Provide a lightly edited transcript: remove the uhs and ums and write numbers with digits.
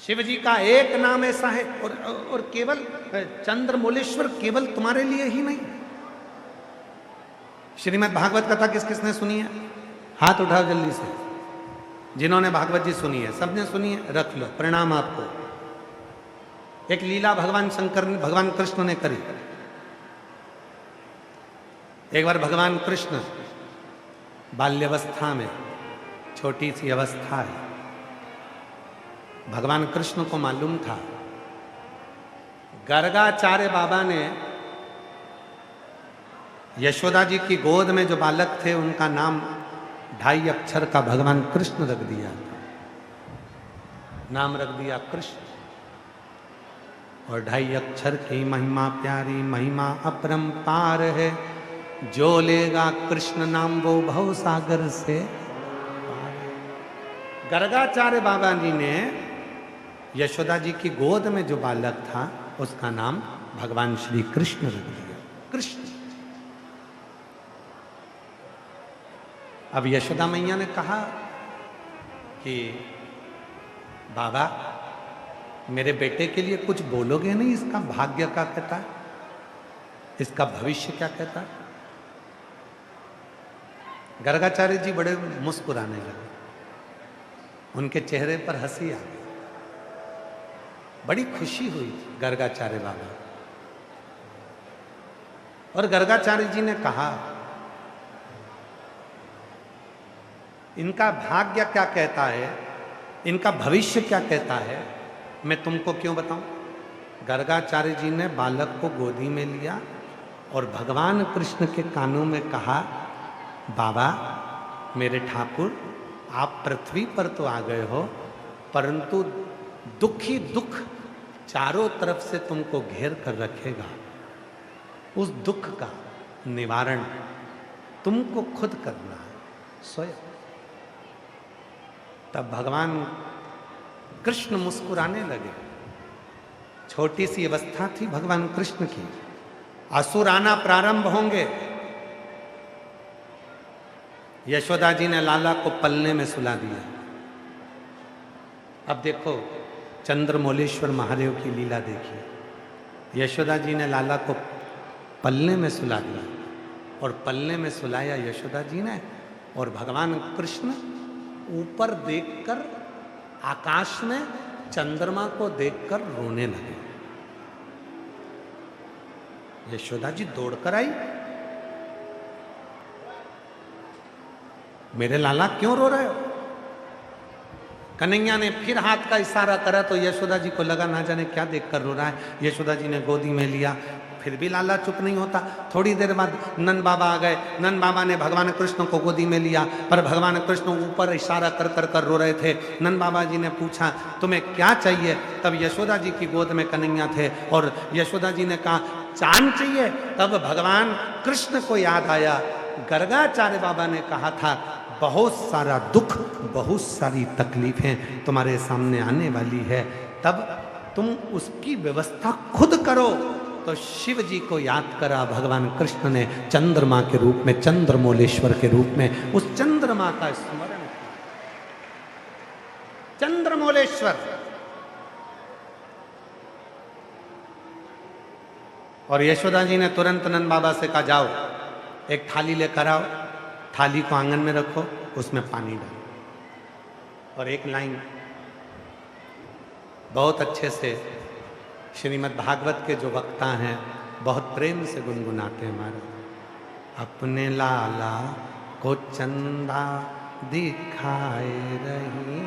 शिव जी का एक नाम ऐसा है और केवल चंद्रमौलेश्वर केवल तुम्हारे लिए ही नहीं। श्रीमद् भागवत कथा किस किसने सुनी है? हाथ उठाओ जल्दी से। जिन्होंने भागवत जी सुनी है, सबने सुनी है, रख लो, प्रणाम आपको। एक लीला भगवान शंकर ने, भगवान कृष्ण ने करी। एक बार भगवान कृष्ण बाल्यावस्था में, छोटी सी अवस्था है, भगवान कृष्ण को मालूम था गर्गाचार्य बाबा ने यशोदा जी की गोद में जो बालक थे उनका नाम 2.5 अक्षर का भगवान कृष्ण रख दिया। नाम रख दिया कृष्ण। और 2.5 अक्षर की महिमा प्यारी, महिमा अपरंपार है, जो लेगा कृष्ण नाम वो भव सागर से। गर्गाचार्य बाबा जी ने यशोदा जी की गोद में जो बालक था उसका नाम भगवान श्री कृष्ण रख दिया, कृष्ण। अब यशोदा मैया ने कहा कि बाबा मेरे बेटे के लिए कुछ बोलोगे नहीं? इसका भाग्य क्या कहता है, इसका भविष्य क्या कहता है? गर्गाचार्य जी बड़े मुस्कुराने लगे, उनके चेहरे पर हंसी आ गई, बड़ी खुशी हुई गर्गाचार्य बाबा। और गर्गाचार्य जी ने कहा इनका भाग्य क्या कहता है, इनका भविष्य क्या कहता है, मैं तुमको क्यों बताऊं? गर्गाचार्य जी ने बालक को गोदी में लिया और भगवान कृष्ण के कानों में कहा, बाबा मेरे ठाकुर, आप पृथ्वी पर तो आ गए हो, परंतु दुख ही दुख चारों तरफ से तुमको घेर कर रखेगा। उस दुख का निवारण तुमको खुद करना है, स्वयं। तब भगवान कृष्ण मुस्कुराने लगे। छोटी सी अवस्था थी भगवान कृष्ण की। असुर आना प्रारंभ होंगे। यशोदा जी ने लाला को पलने में सुला दिया। अब देखो चंद्रमौलेश्वर महादेव की लीला देखिए। यशोदा जी ने लाला को पलने में सुला दिया और पलने में सुलाया यशोदा जी ने, और भगवान कृष्ण ऊपर देखकर, आकाश में चंद्रमा को देखकर रोने लगे। यशोदा जी दौड़कर आई, मेरे लाला क्यों रो रहे हो? कन्हैया ने फिर हाथ का इशारा करा तो यशोदा जी को लगा ना जाने क्या देखकर रो रहा है। यशोदा जी ने गोदी में लिया, फिर भी लाला चुप नहीं होता। थोड़ी देर बाद नंद बाबा आ गए। नंद बाबा ने भगवान कृष्ण को गोदी में लिया, पर भगवान कृष्ण ऊपर इशारा कर कर कर रो रहे थे। नंद बाबा जी ने पूछा तुम्हें क्या चाहिए? तब यशोदा जी की गोद में कन्हैया थे और यशोदा जी ने कहा चांद चाहिए। तब भगवान कृष्ण को याद आया, गर्गाचार्य बाबा ने कहा था बहुत सारा दुख, बहुत सारी तकलीफें तुम्हारे सामने आने वाली है, तब तुम उसकी व्यवस्था खुद करो। तो शिव जी को याद करा भगवान कृष्ण ने चंद्रमा के रूप में, चंद्रमौलेश्वर के रूप में उस चंद्रमा का स्मरण किया। चंद्रमौलेश्वर। और यशोदा जी ने तुरंत नंद बाबा से कहा जाओ एक थाली लेकर आओ, थाली को आंगन में रखो, उसमें पानी डालो। और एक लाइन बहुत अच्छे से श्रीमद् भागवत के जो वक्ता हैं बहुत प्रेम से गुनगुनाते हैं हमारे, अपने लाला को चंदा दिखाए रही